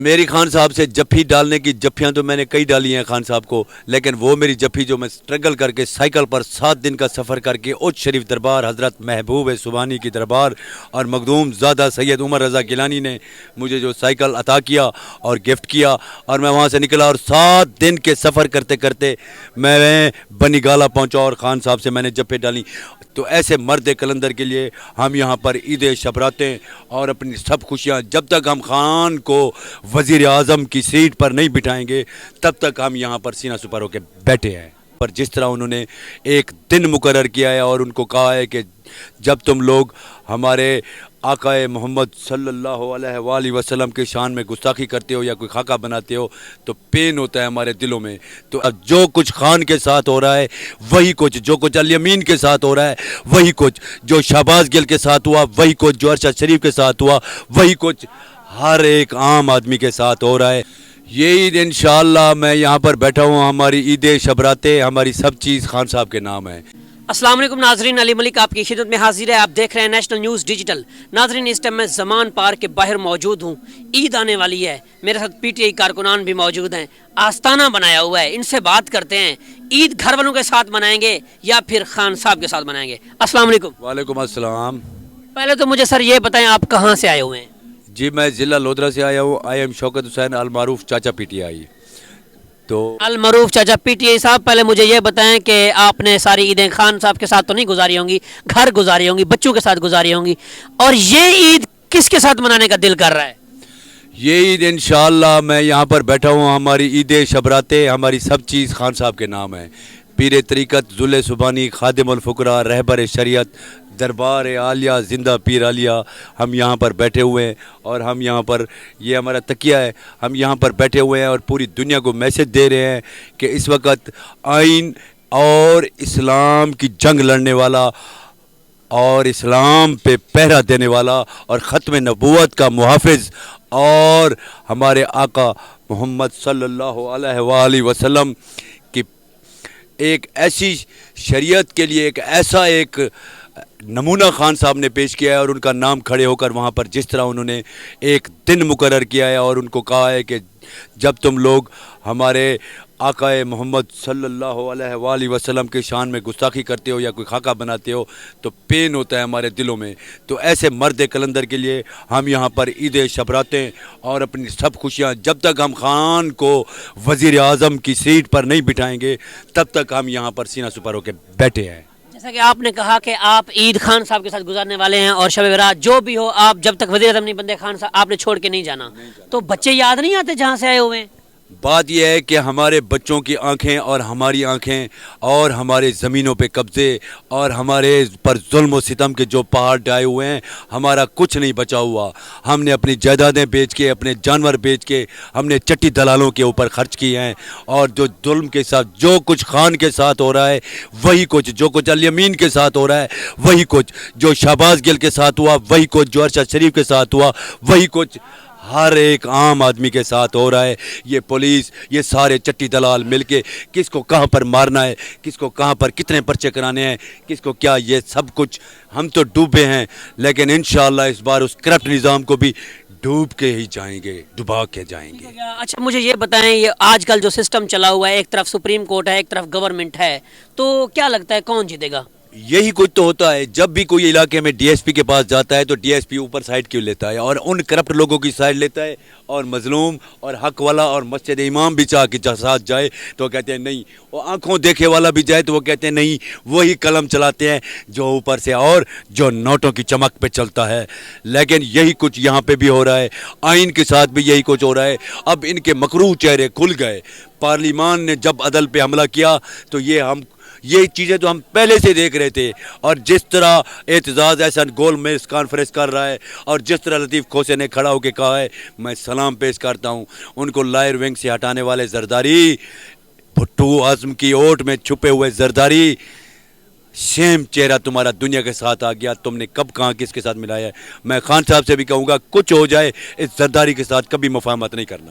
میری خان صاحب سے جفی ڈالنے کی جفیاں تو میں نے کئی ڈالی ہیں خان صاحب کو، لیکن وہ میری جفی جو میں سٹرگل کر کے سائیکل پر 7 دن کا سفر کر کے اچ شریف دربار حضرت محبوب سبحانی کی دربار اور مخدوم زادہ سید عمر رضا گیلانی نے مجھے جو سائیکل عطا کیا اور گفٹ کیا، اور میں وہاں سے نکلا اور 7 دن کے سفر کرتے کرتے میں بنی گالا پہنچا اور خان صاحب سے میں نے جفے ڈالی۔ تو ایسے مرد کلندر کے لیے ہم یہاں پر عید شبراتیں اور اپنی سب خوشیاں، جب تک ہم خان کو وزیر اعظم کی سیٹ پر نہیں بٹھائیں گے تب تک ہم یہاں پر سینہ سپر ہو کے بیٹھے ہیں۔ پر جس طرح انہوں نے ایک دن مقرر کیا ہے اور ان کو کہا ہے کہ جب تم لوگ ہمارے آقا محمد صلی اللہ علیہ وآلہ وسلم کے شان میں گستاخی کرتے ہو یا کوئی خاکہ بناتے ہو تو پین ہوتا ہے ہمارے دلوں میں۔ تو اب جو کچھ خان کے ساتھ ہو رہا ہے وہی کچھ، جو کچھ الیمین کے ساتھ ہو رہا ہے وہی کچھ، جو شہباز گل کے ساتھ ہوا وہی کچھ، جو ارشد شریف کے ساتھ ہوا وہی کچھ ہر ایک عام آدمی کے ساتھ ہو رہا ہے۔ یہ عید انشاءاللہ میں یہاں پر بیٹھا ہوں، ہماری عید شبراتیں، ہماری سب چیز خان صاحب کے نام ہے۔ السلام علیکم ناظرین، علی ملک آپ کی خدمت میں حاضر ہے۔ آپ دیکھ رہے ہیں نیشنل نیوز ڈیجیٹل۔ ناظرین، اس ٹائم میں زمان پارک کے باہر موجود ہوں، عید آنے والی ہے، میرے ساتھ پی ٹی آئی کارکنان بھی موجود ہیں، آستانہ بنایا ہوا ہے، ان سے بات کرتے ہیں عید گھر والوں کے ساتھ منائیں گے یا پھر خان صاحب کے ساتھ منائیں گے۔ السلام علیکم۔ وعلیکم السلام۔ پہلے تو مجھے سر یہ بتائیں آپ کہاں سے آئے ہوئے ہیں؟ جی میں ضلع لودھرا سے آیا ہوں، آئی ایم شوکت حسین المعروف چاچا پی ٹی آئی۔ تو المعروف چاچا پی ٹی آئی صاحب، پہلے مجھے یہ بتائیں کہ آپ نے ساری عیدیں خان صاحب کے ساتھ تو نہیں گزاری ہوں گی، گھر گزاری ہوں گی، بچوں کے ساتھ گزاری ہوں گی، اور یہ عید کس کے ساتھ منانے کا دل کر رہا ہے؟ یہ عید انشاءاللہ میں یہاں پر بیٹھا ہوں، ہماری عید شبراتیں، ہماری سب چیز خان صاحب کے نام ہے۔ پیر طریقت ذل سبحانی، خادم الفقراء، رہبر شریعت، دربار عالیہ، زندہ پیر عالیہ، ہم یہاں پر بیٹھے ہوئے ہیں اور ہم یہاں پر، یہ ہمارا تکیہ ہے، ہم یہاں پر بیٹھے ہوئے ہیں اور پوری دنیا کو میسج دے رہے ہیں کہ اس وقت آئین اور اسلام کی جنگ لڑنے والا اور اسلام پہ پہرا دینے والا اور ختم نبوت کا محافظ اور ہمارے آقا محمد صلی اللہ علیہ وآلہ وسلم کی ایک ایسی شریعت کے لیے ایک ایسا ایک نمونہ خان صاحب نے پیش کیا ہے، اور ان کا نام کھڑے ہو کر وہاں پر جس طرح انہوں نے ایک دن مقرر کیا ہے اور ان کو کہا ہے کہ جب تم لوگ ہمارے آقا محمد صلی اللہ علیہ وآلہ وسلم کے شان میں گستاخی کرتے ہو یا کوئی خاکہ بناتے ہو تو پین ہوتا ہے ہمارے دلوں میں۔ تو ایسے مرد کلندر کے لیے ہم یہاں پر عید شبراتیں اور اپنی سب خوشیاں، جب تک ہم خان کو وزیر اعظم کی سیٹ پر نہیں بٹھائیں گے تب تک ہم یہاں پر سینہ سپر ہو کے بیٹھے ہیں۔ جیسا کہ آپ نے کہا کہ آپ عید خان صاحب کے ساتھ گزارنے والے ہیں اور شب برات جو بھی ہو، آپ جب تک وزیر اعظم نہیں بنتے خان صاحب آپ نے چھوڑ کے نہیں جانا، تو بچے یاد نہیں آتے جہاں سے آئے ہوئے ہیں؟ بات یہ ہے کہ ہمارے بچوں کی آنکھیں اور ہماری آنکھیں اور ہمارے زمینوں پہ قبضے اور ہمارے پر ظلم و ستم کے جو پہاڑ ڈھائے ہوئے ہیں، ہمارا کچھ نہیں بچا ہوا۔ ہم نے اپنی جائیدادیں بیچ کے، اپنے جانور بیچ کے، ہم نے چٹی دلالوں کے اوپر خرچ کیے ہیں، اور جو ظلم کے ساتھ جو کچھ خان کے ساتھ ہو رہا ہے وہی کچھ، جو کچھ الیمین کے ساتھ ہو رہا ہے وہی کچھ، جو شہباز گل کے ساتھ ہوا وہی کچھ، جو ارشد شریف کے ساتھ ہوا وہی کچھ ہر ایک عام آدمی کے ساتھ ہو رہا ہے۔ یہ پولیس، یہ سارے چٹی دلال مل کے کس کو کہاں پر مارنا ہے، کس کو کہاں پر کتنے پرچے کرانے ہیں، کس کو کیا، یہ سب کچھ ہم تو ڈوبے ہیں، لیکن انشاءاللہ اس بار اس کرپٹ نظام کو بھی ڈوب کے ہی جائیں گے، ڈبا کے جائیں گے۔ اچھا مجھے یہ بتائیں، یہ آج کل جو سسٹم چلا ہوا ہے، ایک طرف سپریم کورٹ ہے، ایک طرف گورنمنٹ ہے، تو کیا لگتا ہے کون جیتے گا؟ یہی کچھ تو ہوتا ہے، جب بھی کوئی علاقے میں ڈی ایس پی کے پاس جاتا ہے تو ڈی ایس پی اوپر سائڈ کیوں لیتا ہے اور ان کرپٹ لوگوں کی سائڈ لیتا ہے، اور مظلوم اور حق والا اور مسجد امام بھی چاہ کے ساتھ جائے تو کہتے ہیں نہیں، وہ آنکھوں دیکھے والا بھی جائے تو وہ کہتے ہیں نہیں، وہی قلم چلاتے ہیں جو اوپر سے اور جو نوٹوں کی چمک پہ چلتا ہے۔ لیکن یہی کچھ یہاں پہ بھی ہو رہا ہے، آئین کے ساتھ بھی یہی کچھ ہو رہا ہے۔ اب ان کے مکروہ چہرے کھل گئے، پارلیمان نے جب عدل پہ حملہ کیا تو یہ چیزیں تو ہم پہلے سے دیکھ رہے تھے، اور جس طرح اعتزاز احسن گول میز کانفرنس کر رہا ہے اور جس طرح لطیف کھوسے نے کھڑا ہو کے کہا ہے، میں سلام پیش کرتا ہوں ان کو، لائر ونگ سے ہٹانے والے زرداری، بھٹو اعظم کی اوٹ میں چھپے ہوئے زرداری، شیم چہرہ تمہارا دنیا کے ساتھ آ گیا، تم نے کب کہاں کس کے ساتھ ملایا ہے۔ میں خان صاحب سے بھی کہوں گا کچھ ہو جائے اس زرداری کے ساتھ کبھی مفاہمت نہیں کرنا۔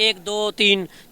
1 2 3,